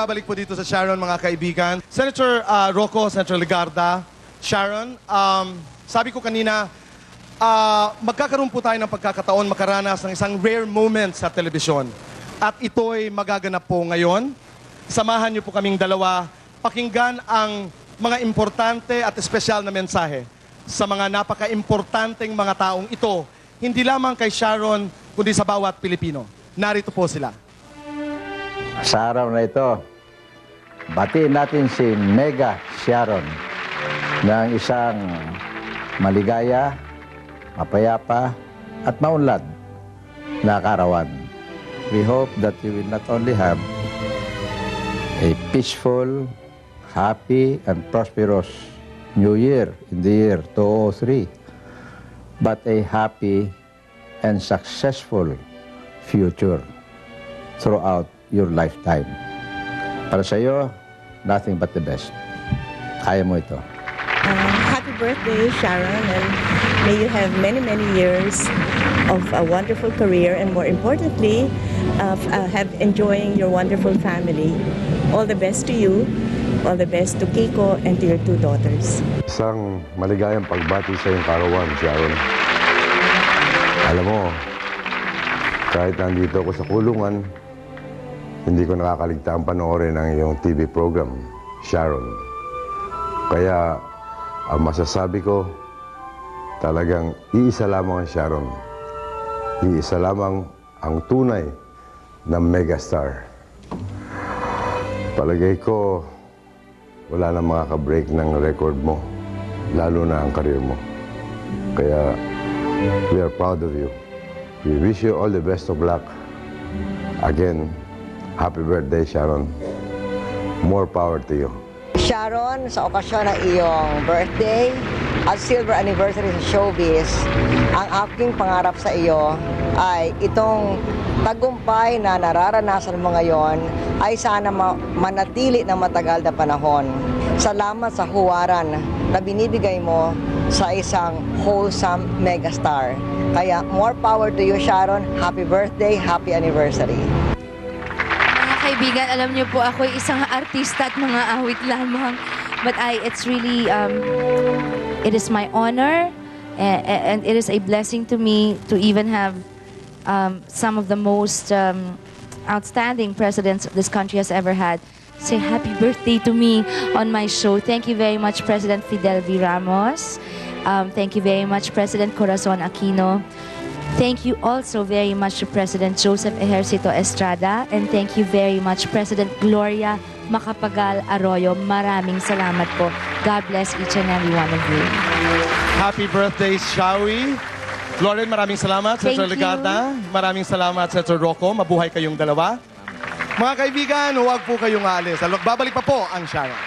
nagbabalik po dito sa Sharon, mga kaibigan. Senator Rocco, Senator Legarda, Sharon, sabi ko kanina, magkakaroon po tayo ng pagkakataon makaranas ng isang rare moment sa telebisyon. At ito'y magaganap po ngayon. Samahan niyo po kaming dalawa, pakinggan ang mga importante at espesyal na mensahe sa mga napaka-importanteng mga taong ito, hindi lamang kay Sharon, kundi sa bawat Pilipino. Narito po sila. Sa araw na ito, batiin natin si Mega Sharon ng isang maligaya, mapayapa, at maunlad na kaarawan. We hope that you will not only have a peaceful, happy, and prosperous New Year in the year 2003, but a happy and successful future throughout your lifetime. Para sa iyo, nothing but the best. Kaya mo ito. Happy birthday, Sharon, and may you have many, many years of a wonderful career, and more importantly, have enjoying your wonderful family. All the best to you, all the best to Kiko and to your two daughters. Isang maligayang pagbati sa iyong karawan, Sharon. Alam mo, kahit nandito ako sa kulungan, hindi ko nakakaligtaan panoorin ang iyong TV program, Sharon. Kaya, ang masasabi ko, talagang iisa lamang ang Sharon. Iisa lamang ang tunay na megastar. Palagay ko, wala na makaka-break ng record mo, lalo na ang career mo. Kaya, we are proud of you. We wish you all the best of luck. Again, happy birthday, Sharon. More power to you. Sharon, sa okasyon ng iyong birthday at silver anniversary sa showbiz, ang aking pangarap sa iyo ay itong tagumpay na nararanasan mo ngayon ay sana manatili ng matagal na panahon. Salamat sa huwaran na binibigay mo sa isang wholesome megastar. Kaya more power to you, Sharon. Happy birthday, happy anniversary. Mga kaibigan, alam niyo po ako isang artista at mga awit lamang. But it's really, it is my honor and it is a blessing to me to even have some of the most outstanding presidents this country has ever had say happy birthday to me on my show. Thank you very much, President Fidel V. Ramos. Thank you very much, President Corazon Aquino. Thank you also very much to President Joseph Ejercito Estrada. And thank you very much, President Gloria Macapagal Arroyo. Maraming salamat po. God bless each and every one of you. Happy birthday, Shawi. Lauren, maraming salamat. Senator Legarda, maraming salamat. Senator Rocco, mabuhay kayong dalawa. Mga kaibigan, huwag po kayong aalis. Babalik pa po ang Sharon.